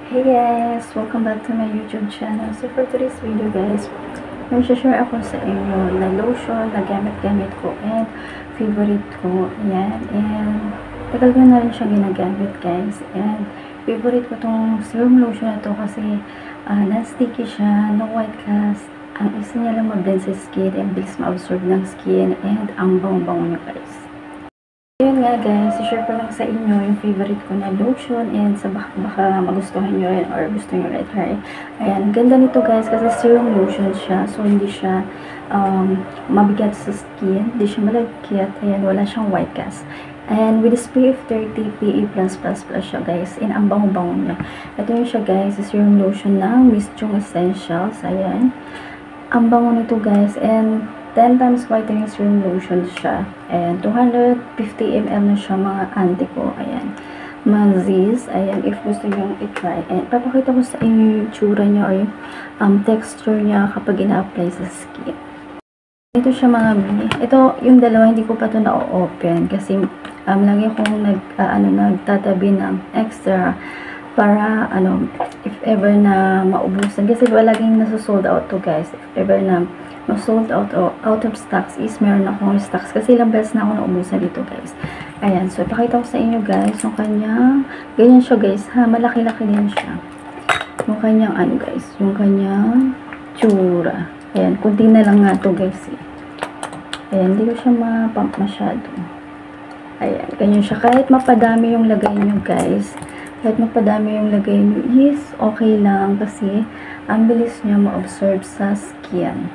Hey guys! Welcome back to my YouTube channel. So for today's video guys, may share ako sa inyo na lotion na gamit-gamit ko and favorite ko. Ayan. And tagal ko na rin siya ginagamit guys. And favorite ko tong serum lotion na to kasi non-sticky siya, no white cast. Ang isa niya lang mablend sa skin and bilis ma-absorb ng skin and ang bango-bango niya guys. Yun nga guys, share ko lang sa inyo yung favorite ko na lotion and sa baka magustuhan nyo rin or gusto nyo rin try. Ayan, ganda nito guys kasi serum lotion siya. So, hindi siya mabigat sa skin. Hindi siya malagkit. Ayan, wala siyang white cast. And with SPF 30 PA+++ siya guys. And ang bango-bango niya. Ito yun siya guys, serum lotion ng Miss Jung Essentials. Ayan. Ang bango nito guys. And 10 times whitening serum lotion siya. And 250 ml na siya mga auntie ko. Ayan. Mazis. Ayan. If gusto nyo i-try. And papakita ko sa inyo yung tsura niya or yung texture niya kapag ina-apply sa skin. Ito siya mga bini. Ito yung dalawa hindi ko pa ito na-open kasi lagi akong nagtatabi ng extra para if ever na maubusan kasi laging nasa-sold out to guys. If ever na ma-sold out o out of stocks is meron akong stocks kasi ilang beses na ako naubusan dito guys. Ayan, so ipakita ko sa inyo guys yung kanyang, ganyan siya guys ha, malaki-laki din siya. Yung kanyang guys, yung kanyang tsura. Ayan, kunti na lang nga to guys eh. Ayan, hindi ko siya ma-pump masyado. Ayan, ganyan siya. Kahit mapadami yung lagay nyo guys, kahit mapadami yung lagay nyo is okay lang kasi ang bilis niya ma-absorb sa skin.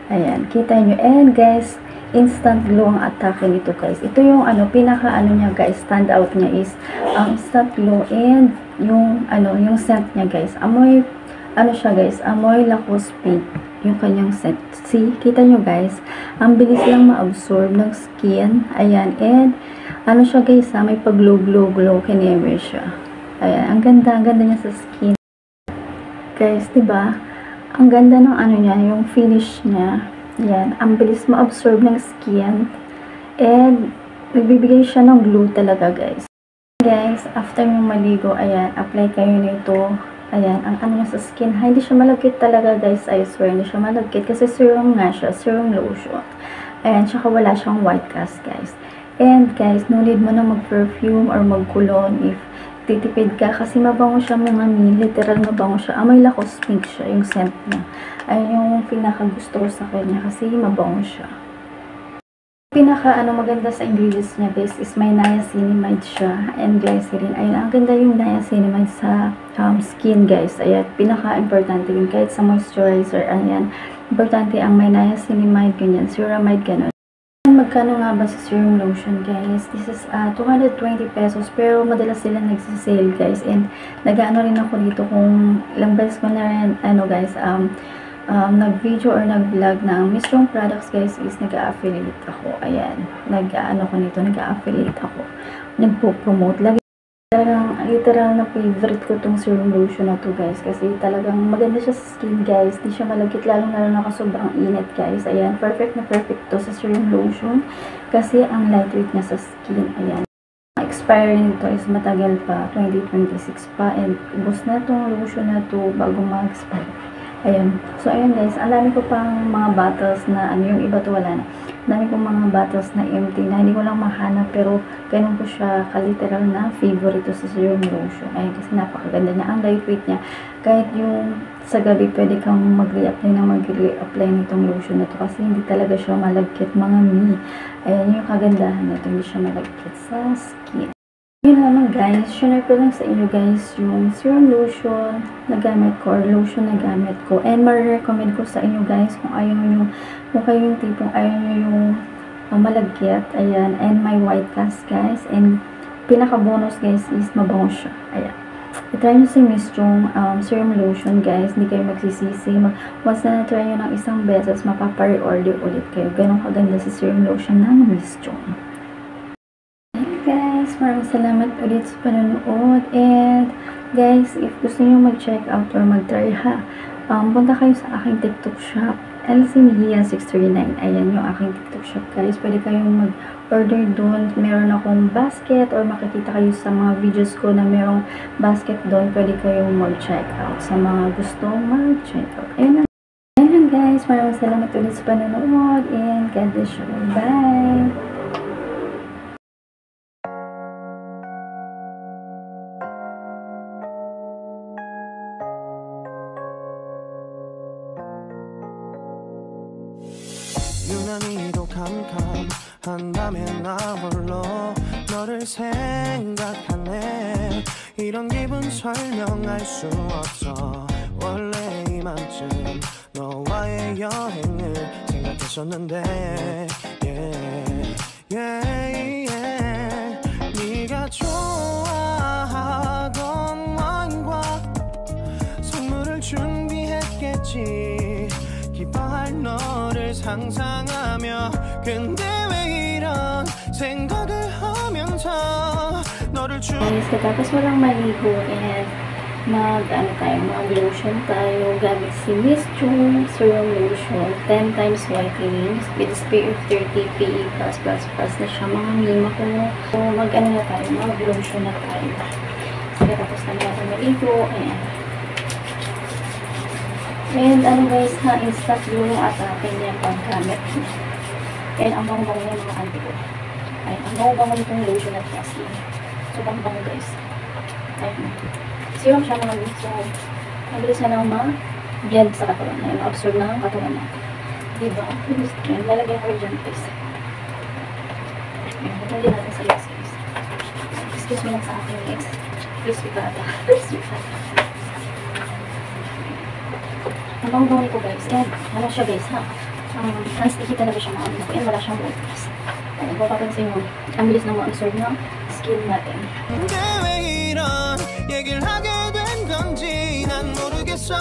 Ayan, kita nyo. And guys, instant glow ang atake nito guys. Ito yung pinaka niya guys, stand out niya is ang instant glow and yung yung scent niya guys. Amoy siya guys, amoy Lacoste Pink yung kanyang scent. See, kita nyo guys, ang bilis lang ma-absorb ng skin. Ayan, and siya guys may pag-glow kineme siya. Ayan, ang ganda niya sa skin. Guys, 'di ba? Ang ganda ng niya, yung finish niya. Yan, ang bilis ma-absorb ng skin. And, nagbibigay siya ng glow talaga, guys. Guys, after nyo maligo, ayan, apply kayo nito. Ayan, ang niya sa skin. Hindi siya malagkit talaga, guys. I swear, hindi siya malagkit. Kasi serum nga siya, serum lotion. Ayan, tsaka wala siyang white cast, guys. And, guys, no need mo na mag-perfume or mag-cologne if titipid ka kasi mabango siya mga literal mabango siya. Amoy Lacoste Pink siya, yung scent niya. Ayun yung pinaka-gusto ko sa kanya kasi mabango siya. Maganda sa ingredients niya guys is may niacinamide siya and glycerin. Ayun, ang ganda yung niacinamide sa skin guys. Ayan, pinaka-importante yun kahit sa moisturizer. Ayan, importante ang may niacinamide, ganyan, ceramide, ganun. Magkano nga ba sa serum lotion guys? This is 220 pesos pero madalas sila nagsisale guys and nag-ano rin ako dito kung ilang beses ko na rin guys nag-video or nag-vlog ng Miss Jung products guys is nag-affiliate ako. Ayan, nag-affiliate ako. Nagpo-promote. Talagang literal na favorite ko tong serum lotion na to guys kasi talagang maganda siya sa skin guys, di siya malagkit lalo na sobrang init guys. Ayan, perfect na perfect to sa serum lotion kasi ang lightweight niya sa skin. Ayan, ang expiry nito is matagal pa, 2026 pa and ubos na tong lotion na to bago ma-expire. Ayan, so ayan guys, ang dami ko pang mga bottles na yung iba to wala na. Dami kong mga bottles na empty na hindi ko lang mahanap pero ganun ko siya kaliteral na favorite sa serum lotion. Ayan, kasi napakaganda niya. Ang lightweight niya. Kahit yung sa gabi pwede kang mag-reapply nitong lotion na to kasi hindi talaga siya malagkit mga mi. Ayan yung kagandahan nito. Hindi siya malagkit sa skin. Yun naman guys, share ko lang sa inyo guys yung serum lotion na gamit ko or lotion na gamit ko and ma-recommend ko sa inyo guys kung ayaw nyo, kung kayo yung tipong ayaw nyo yung malagkit, ayan, and may white cast guys and pinaka-bonus guys is mabango siya. Ayan, itry nyo si Miss Jung serum lotion guys, hindi kayo magsisisi. Once na na-try nyo ng isang beses mapapa-reorder ulit kayo. Ganun kaganda si serum lotion ng Miss Jung. Maraming salamat ulit sa panonood and guys, if gusto niyo mag-check out or mag-try punta kayo sa aking TikTok shop, LC Mejia 639. Ayan yung aking TikTok shop guys, pwede kayong order doon. Meron akong basket or makikita kayo sa mga videos ko na merong basket doon. Pwede kayong mag-check out sa mga gustong mag-check out. Ayun lang guys. Maraming salamat ulit sa panonood and God bless you. Bye! 유난히도 캄캄한 밤에 나 홀로 너를 생각하네. 이런 기분 설명할 수 없어. 원래 이맘쯤 너와의 여행을 생각했었는데 네가 좋아하던 와인과 선물을 준비했겠지. 기뻐할 너를 상상하며 근데 왜 이런 생각을 하면서 너를 Guys, tapos walang maligo and mag-lotion tayo gamit si Miss June Serum Lotion 10 times whitening with SPF 30 PE+++ na siya mga mima ko. So, mag-ano na tayo, mag-lotion na tayo. Sige, tapos na natin maligo. Ayan. And ano guys, na-instack yung atake niya paggamit. And ang bango-bango niya mga auntie ko. Ayan, ang bango-bango nitong lotion at Vaseline. So, bango-bango guys. Ayan. Serum siya mga guys. So, mabilis na lang ma-blend sa katawan. Ayan, ma-absorb na ang katawan natin. Diba? Ayan, lalagyan ko dyan guys. Ayan, lalagyan natin sa lips guys. Excuse me lang sa aking lips. Crispy pata. Crispy pata. Ang bango-bango ko guys. And, ano siya guys ha? Sticky talaga siya mga ano. And wala siyang butas. Ayan, kung papansin mo, ang bilis na ma-absorb ng skin natin. 근데 왜 이런 얘기를 하게 된 건지 난 모르겠어.